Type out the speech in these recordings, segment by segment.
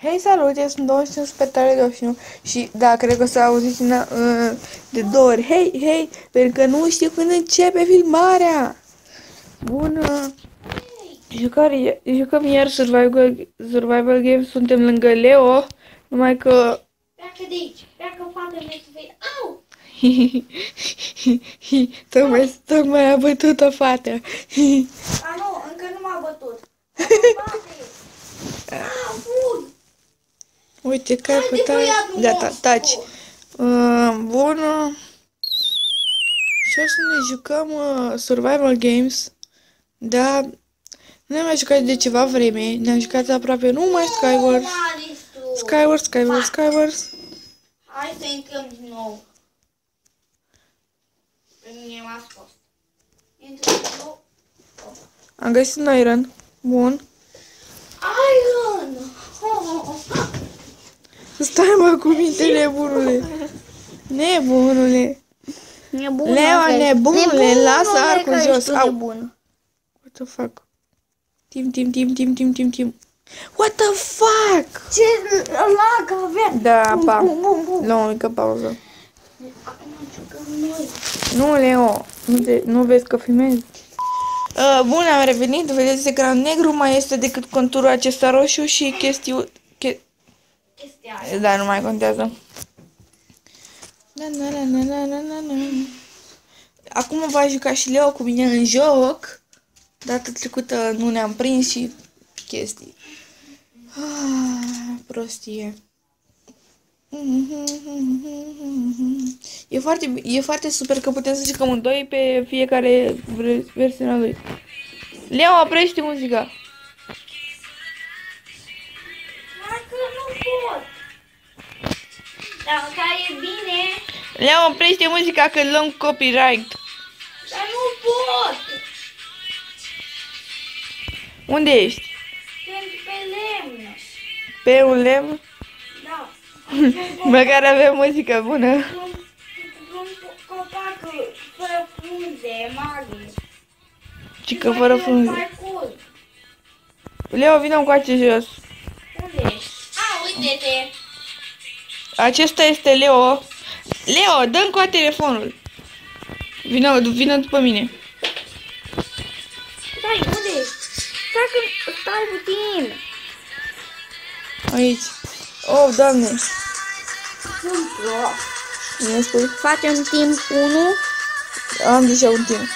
Hei, salut, eu sunt 25 super tare 21 și da, cred că s-a auzit de 2 ori. Hei, pentru că nu știu când începe filmarea. Bună. Jucăm iar Survival Games, suntem lângă Leo, numai că... Pleacă de aici, pleacă fată mea să vezi. Au! Tocmai a bătut o fată. A, nu, încă nu m-a bătut. Uite că ai pătat. Gata, taci. Bună. Și o să ne jucăm Survival Games. Da. Nu ne-am mai jucat de ceva vreme. Ne-am jucat aproape numai Skywars. Hai să intrăm din nou. Pe mine m-a scos. Intră din nou. Am găsit un iron. Bun. Iron! Stai mă cu minte, nebunule. Nebunule. Leo, nebunule, lasă arcul jos. Au. What the fuck? Tim. What the fuck? Ce lag avem? Da, pa. Luăm o mică pauză. Acum jucăm noi. Nu, Leo. Nu vezi că filmezi? Bun, am revenit. Vedeți ecranul negru. Mai este decât conturul acesta roșu și chestia aia. Da, nu mai contează. Acum va juca și Leo cu mine în joc. Data trecută nu ne-am prins și chestii. Prostie. E foarte super că putem să jucăm în doi pe fiecare versiunea lui. Leo, oprește muzica. Dacă nu pot. Dacă e bine. Leo, oprește muzica că luăm copyright. Dar nu pot. Unde ești? Sunt pe lemn. Pe un lemn? Da. Măcar avem muzică bună. Un copac fără frunze, mare. Cică fără frunze. Parcurs. Leo, vină încoace jos. Unde ești? A, uite-te. Acesta este Leo. Leo, dă-mi cu telefonul. Vină după mine. Stai, unde ești? Stai puțin. Aici. Oh, Doamne. Sunt prost. Nu spui? Facem timp 1. Am deja un timp.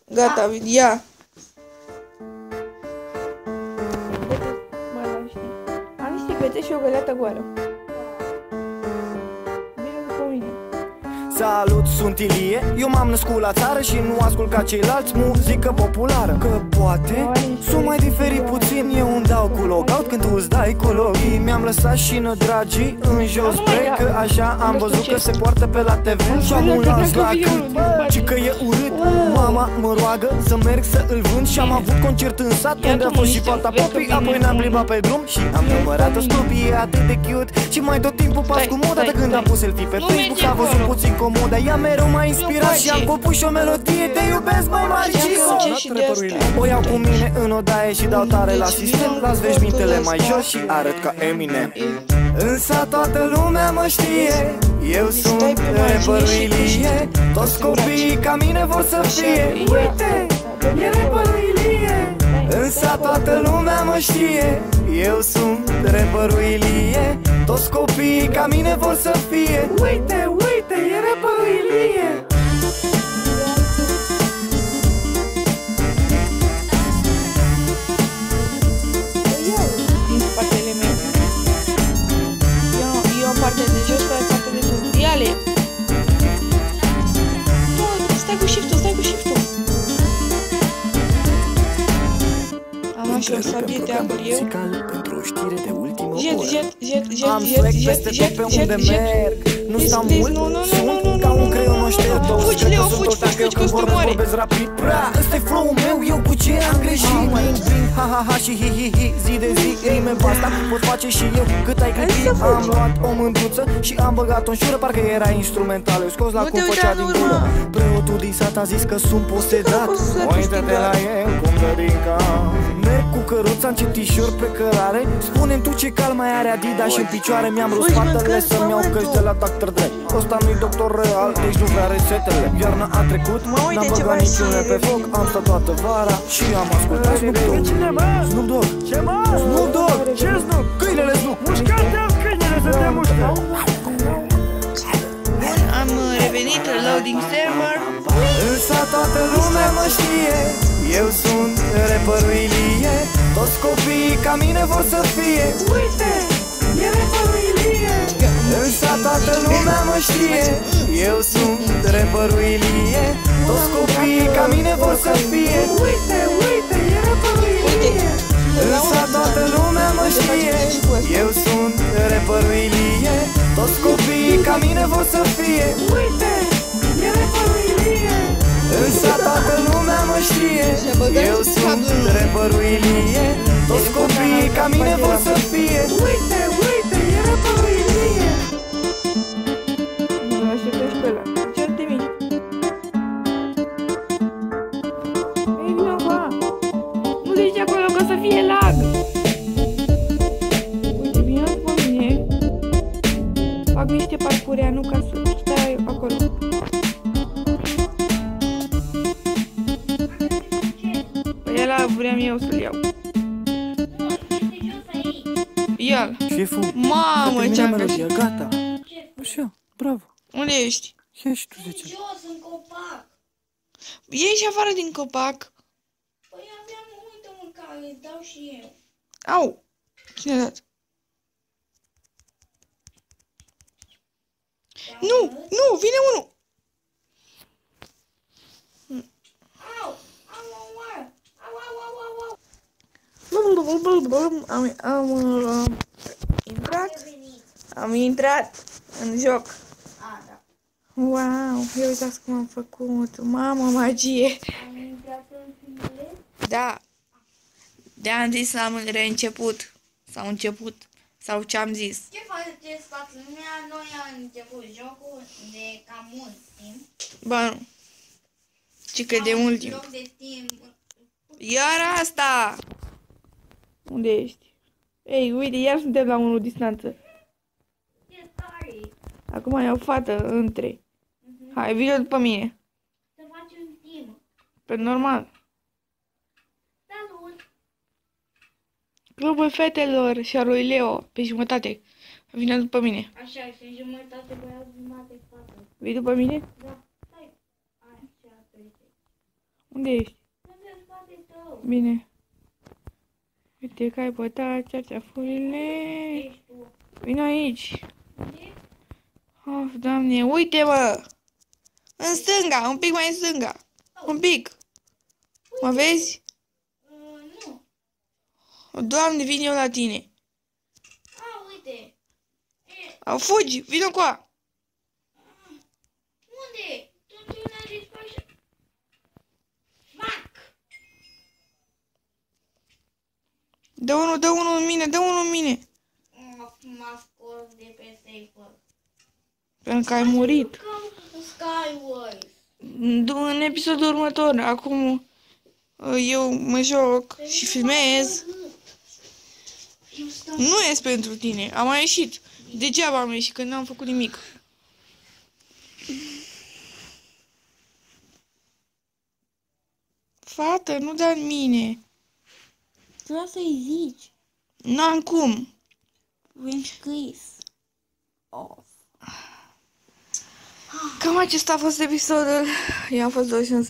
Gata, ia. Am niște pete și o găleată goală. Bine după mine. Salut, sunt Ilie, eu m-am născut la țară și nu ascult ca ceilalți muzică populară. Că poate sunt mai diferit puțin, eu îmi dau cu logout când tu îți dai cu login. Mi-am lăsat și dragii în jos break, că așa am văzut că se poartă pe la TV. Și-am un lans la cât, ci că e urât. Mama mă roagă să merg să îl vând și am avut concert în sat unde a fost și fata popii. Apoi ne-am plimbat pe drum și am numărat-o stupii, e atât de cute. Și mai tot timpul pas cu moda de când am pus selfie pe Facebook. A văzut puțin comoda, ea mereu m-a inspirat și am compus și o melodie. Te iubesc, mai Marciso. O iau cu mine în odaie și dau tare la sistem. Las veșmintele mai jos și arăt ca Eminem. Însă toată lumea mă știe, eu sunt rapperul Ilie. Toți copiii ca mine vor să fie. Uite, e rapperul Ilie. Însă toată lumea mă știe, eu sunt rapperul Ilie. Toți copiii ca mine vor să fie. Uite, e rapperul Ilie. Din spatele meu. Eu o parte de jos, pe partea de sus. Ia-le! Stai cu shift-ul. Am așa o sabie de abur eu. Pentru o știre de ultimă Jet. am flex peste tot pe unde merg. Nu stau mult, sunt ca un un creion o șterg. Fugi, Leo, fugi, că o să te moare. Vorbesc rapid, bra, ăsta-i flow-ul meu, eu cu ce am greșit. Mai prind, ha ha ha și hi hi hi, zi de zi, rime pe asta pot face și eu cât ai clipit. Am luat o mândruță și am băgat-o în șură, parcă era instrumental. Eu scos la cum făcea din gură. Preotul din sat a zis că sunt posedat. Uită-te la el cum dă din cap. Merg cu căruța în cetișor pe cărare. Spune-mi tu ce cal mai are Adidas și în picioare. Mi-am rupt spatele să-mi iau căști de la Dr. Dre. Ăsta nu-i doctor real, deci nu vrea rețetele. Iarna a trecut, n-am băgat niciune pe foc. Am stat toată vara și am ascultat Snoop Dogg. Snoop Dogg, Ce mă? Snoop Dogg, Ce Snoop? câinele Snoop. Mușcă-te, câinele, să te mușcă! Am revenit la loading server. Însă toată lumea mă știe. Eu sunt rapperul Ilie. Toți copiii ca mine vor să fie. Uite, e rapperul Ilie. Însă toată lumea mă știe. Eu sunt rapperul Ilie. Toți copiii ca mine vor să fie. Uite, uite, e rapperul Ilie. Însă toată lumea mă știe. Eu sunt rapperul Ilie. Toți copiii ca mine vor să fie. Uite, e rapperul Ilie. Însă toată lumea mă știe. Eu sunt rapperul Ilie. Toți copiii ca mine vor să fie. Uite, uite, e rapperul Ilie. Nu așteptă și pe ăla. Ce te mici? Ei, vină acolo. Nu zici acolo că o să fie lag. Uite, vină după mine. Fac niște parcureanu ca să stai acolo. Păi ăla vreau eu să-l iau. Ia-l. Șeful, Mamă, ce-am găsit. gata. Așa, bravo. Unde ești? Ia și tu 10. Jos, în copac. Ieși afară din copac. Păi aveam multă mâncare, îți dau și eu. Au! Cine a dat? Nu! Nu! Vine unul! Au! Au, au, au! Au, au, au, au, au! Am intrat în joc. A, da. Wow! Ia uitați cum am făcut. Mamă, magie! Am intrat în finale. Da! De-am zis am reînceput. Sau început. Sau ce-am zis. Ce faceți toată lumea? Noi am început jocul de cam mult timp. Ba nu. Ci că de mult timp. Loc de timp. Iar asta! Unde ești? Ei, uite, iar suntem la 1 distanță. Ce tare! Acum e o fată între. Hai, vină după mine. Să facem team. Pe normal. Salut! Clubul fetelor și a lui Leo, pe jumătate. Vină după mine. Așa, și jumătate băiat, jumătate fată. Vii după mine? Da, stai. Așa, uite. Unde ești? Sunt în spate tău. Bine. Uite că ai bătat cearceafurile. Ești tu. Vino aici. Unde? Of, Doamne, uite, mă! În stânga, un pic mai în stânga. Un pic. Mă vezi? Nu. Doamne, vin eu la tine. Uite. Fugi, vino cu a. Unde? Tu n-ai dispărut. Mac! Dă unul în mine, dă unul în mine. M-a scos de pe safe. Pentru că ai murit. Skywars. În episodul următor, acum eu mă joc și filmez. Nu ies pentru tine, am mai ieșit. Degeaba am ieșit, că n-am făcut nimic. Fată, nu da în mine. Trebuie să-i zici. N-am cum. Vrem scris. Off. Cam acesta a fost episodul. Eu am fost 21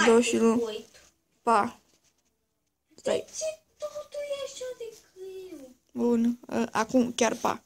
21. Pa. Stai. De ce totul e așa de greu? Bun. Acum chiar pa.